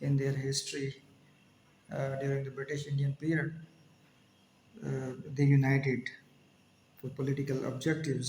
in their history during the British Indian period, they united for political objectives,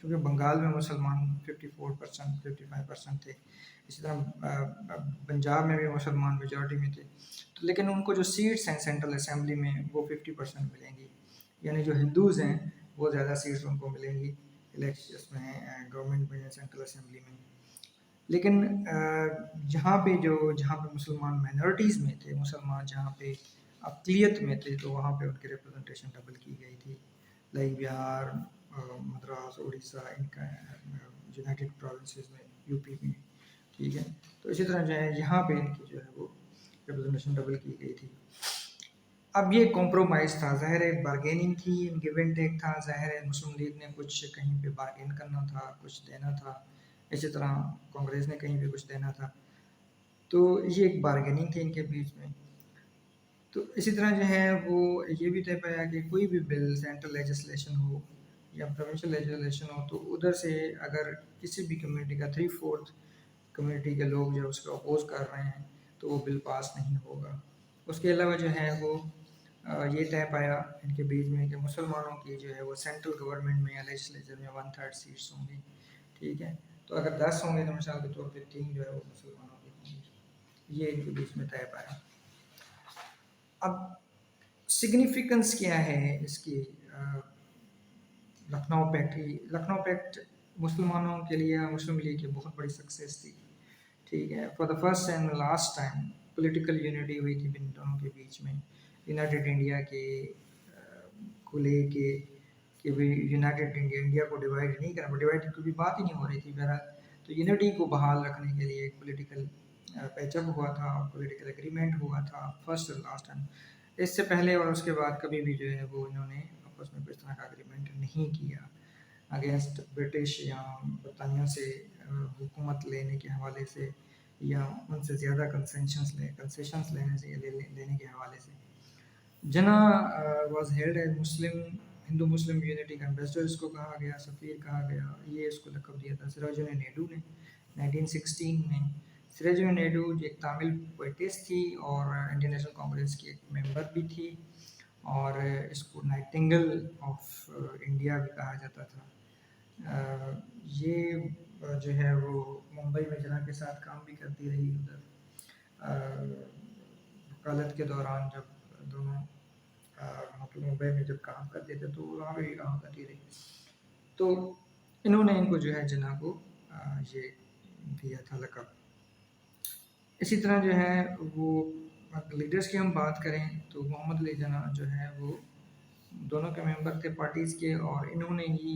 کیونکہ بنگال میں مسلمان 54%، 55% تھے، اسی طرح پنجاب میں بھی مسلمان میجورٹی میں تھے، تو لیکن ان کو جو سیٹس ہیں سینٹرل اسمبلی میں وہ 50% ملیں گی، یعنی جو ہندوز ہیں وہ زیادہ سیٹس ان کو ملیں گی الیکشنس میں، گورنمنٹ میں، سینٹرل اسمبلی میں۔ لیکن جہاں پہ مسلمان مائنورٹیز میں تھے، مسلمان جہاں پہ اقلیت میں تھے، تو وہاں پہ ان کی ریپرزنٹیشن ڈبل کی گئی تھی، لائک بہار، مدراس، اڑیسہ، ان کا یونائٹیڈ پروونسز میں، یو پی میں، ٹھیک ہے۔ تو اسی طرح جو ہے یہاں پہ ان کی جو ہے وہ ریپرزنٹیشن ڈبل کی گئی تھی۔ اب یہ کمپرومائز تھا، ظاہر ہے بارگیننگ تھی، گیو اینڈ ٹیک تھا، ظاہر ہے مسلم لیگ نے کچھ کہیں پہ بارگین کرنا تھا، کچھ دینا تھا، اسی طرح کانگریس نے کہیں پہ کچھ دینا تھا، تو یہ ایک بارگیننگ تھی ان کے بیچ میں۔ تو اسی طرح جو ہے وہ یہ بھی طے پایا کہ کوئی بھی بل سینٹرل لیجسلیشن ہو یا پروونشل لیجسلیشن ہو، تو ادھر سے اگر کسی بھی کمیونٹی کا 3/4 کمیونٹی کے لوگ جو اس کو اپوز کر رہے ہیں تو وہ بل پاس نہیں ہوگا۔ اس کے علاوہ جو ہے وہ یہ طے پایا ان کے بیچ میں کہ مسلمانوں کی جو ہے وہ سینٹرل گورنمنٹ میں یا لیجسلیچر میں 1/3 سیٹس ہوں گی، ٹھیک ہے۔ تو اگر 10 ہوں گے تو مثال کے طور پہ 3 جو ہے وہ مسلمانوں کی ہوں گی، یہ ان کے بیچ میں طے پایا۔ اب سگنیفیکنس کیا ہے اس کی؟ لکھنؤ پیکٹ مسلمانوں کے لیے، مسلم لیگ کی بہت بڑی سکسیس تھی، ٹھیک ہے۔ For the first and last time political unity ہوئی تھی ان دونوں کے بیچ میں، یونائٹیڈ انڈیا کے کو لے کے کہ بھی یونائٹیڈ انڈیا کو ڈیوائڈ نہیں کرنا، ڈیوائڈ کی کوئی بات ہی نہیں ہو رہی تھی بہرحال، تو یونٹی کو بحال رکھنے کے لیے ایک پولیٹیکل پیچ اپ ہوا تھا، پولیٹیکل اگریمنٹ ہوا تھا فرسٹ اور لاسٹ ٹائم۔ اس سے پہلے اور اس کے بعد کبھی بھی جو ہے وہ انہوں نے آپس میں اس طرح کا اگریمنٹ نہیں کیا اگینسٹ برٹش یا برطانیہ سے حکومت لینے کے حوالے سے، یا ان سے زیادہ کنسیشنز لینے کے حوالے سے۔ جنا was held as Muslim Hindu Muslim unity کا ایمبیسڈر، اس کو کہا گیا، سفیر کہا گیا، یہ اس کو لقب دیا تھا سراجن نیڈو نے 1916 میں۔ سراجن نیڈو جو ایک تامل پوئٹس تھی اور انڈین نیشنل کانگریس کی ایک ممبر بھی تھی، اور اس کو نائٹنگل آف انڈیا بھی کہا جاتا تھا۔ یہ جو ہے وہ ممبئی میں جنا کے ساتھ کام بھی کرتی رہی ادھر وکالت کے دوران، جب دونوں ممبئی میں جب کام کرتے تھے تو وہاں پہ بھی کام کرتی رہی، تو انہوں نے ان کو جو ہے جنا کو یہ دیا تھا لقب۔ اسی طرح جو ہے وہ لیڈرز کی ہم بات کریں تو محمد علی جناح جو ہے وہ دونوں کے ممبر تھے پارٹیز کے، اور انہوں نے ہی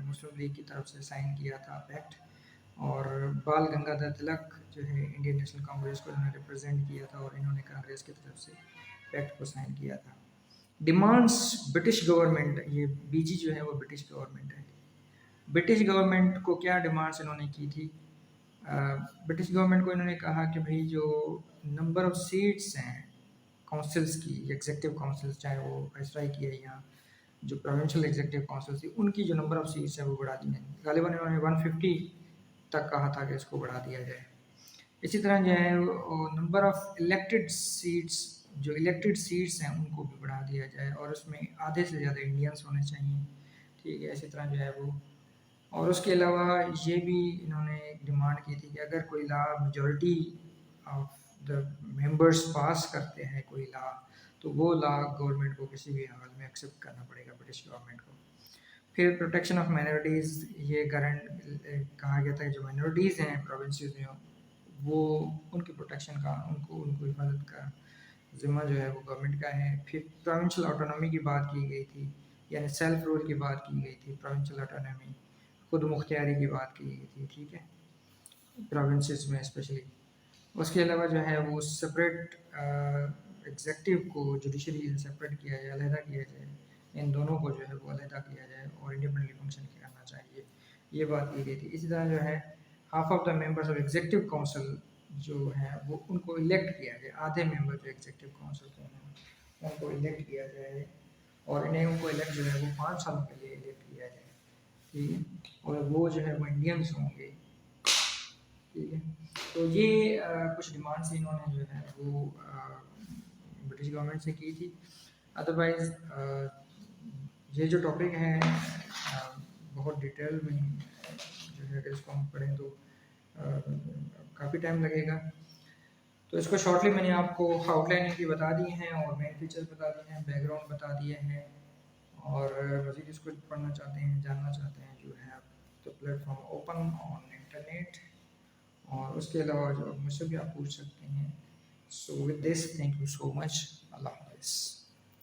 مسلم لیگ کی طرف سے سائن کیا تھا پیکٹ، اور بال گنگادھر تلک جو ہے انڈین نیشنل کانگریس کو انہوں نے ریپرزینٹ کیا تھا، اور انہوں نے کانگریس کی طرف سے پیکٹ کو سائن کیا تھا۔ ڈیمانڈس برٹش گورنمنٹ، یہ بی جی جو ہے وہ برٹش گورنمنٹ ہے، برٹش گورنمنٹ کو کیا ڈیمانڈس انہوں نے کی تھی؟ برٹش گورنمنٹ کو انہوں نے کہا کہ بھائی جو نمبر آف سیٹس ہیں کونسلز کی، ایگزیکٹو کونسلز چاہے وہ وائسرائے کی ہے یا جو پروونشل ایگزیکٹو کونسلز تھی، ان کی جو نمبر آف سیٹس ہیں وہ بڑھا دی ہیں، غالباً انہوں نے 150 تک کہا تھا کہ اس کو بڑھا دیا جائے۔ اسی طرح جو ہے نمبر آف الیکٹڈ سیٹس، جو الیکٹڈ سیٹس ہیں ان کو بھی بڑھا دیا جائے، اور اس میں آدھے سے زیادہ انڈینس ہونے چاہیے، ٹھیک ہے۔ اسی طرح جو ہے وہ، اور اس کے علاوہ یہ بھی انہوں نے ڈیمانڈ کی تھی کہ اگر کوئی لا میجورٹی آف دا ممبرس پاس کرتے ہیں کوئی لا، تو وہ لا گورنمنٹ کو کسی بھی حال میں ایکسیپٹ کرنا پڑے گا، برٹش گورنمنٹ کو۔ پھر پروٹیکشن آف مائنورٹیز، یہ کہا گیا تھا کہ جو مائنورٹیز ہیں پروونسز میں وہ ان کی پروٹیکشن کا، ان کو حفاظت کا ذمہ جو ہے وہ گورنمنٹ کا ہے۔ پھر پروونشل آٹونومی کی بات کی گئی تھی، یعنی سیلف رول کی بات کی گئی تھی، پروونشل آٹونومی، خود مختاری کی بات کی گئی تھی، ٹھیک ہے، پروونسز میں اسپیشلی۔ اس کے علاوہ جو ہے وہ سپریٹ ایگزیکٹو کو جوڈیشری سے سپریٹ کیا جائے، علیحدہ کیا جائے، ان دونوں کو جو ہے وہ علیحدہ کیا جائے اور انڈیپینڈنٹلی فنکشن کرنا چاہیے، یہ بات کی گئی تھی۔ اسی طرح جو ہے half of the members of executive council جو ہیں وہ ان کو الیکٹ کیا جائے، آدھے ممبر جو ایگزیکٹو کونسل کے ہیں ان کو الیکٹ کیا جائے، اور انہیں ان کو الیکٹ جو ہے وہ 5 سالوں کے لیے الیکٹ کیا جائے، ٹھیک ہے، اور وہ جو ہے وہ انڈینس ہوں گے، ٹھیک ہے۔ تو یہ کچھ ڈیمانڈس انہوں نے جو ہے وہ برٹش گورنمنٹ سے کی تھی۔ ادروائز یہ جو ٹاپک ہے بہت ڈیٹیل میں جو ہے کہ اس کو ہم پڑھیں تو کافی ٹائم لگے گا. تو اس کو شارٹلی میں نے آپ کو آؤٹ لائن کی بتا دی ہیں اور مین فیچرز بتا دیے ہیں, بیک گراؤنڈ بتا دیے ہیں, اور مزید اس کو پڑھنا چاہتے ہیں, جاننا چاہتے ہیں, جو ہے تو plate form open on internet, اور اس کے علاوہ جو مجھ سے بھی آپ پوچھ سکتے ہیں. So with this thank you so much. اللہ حافظ.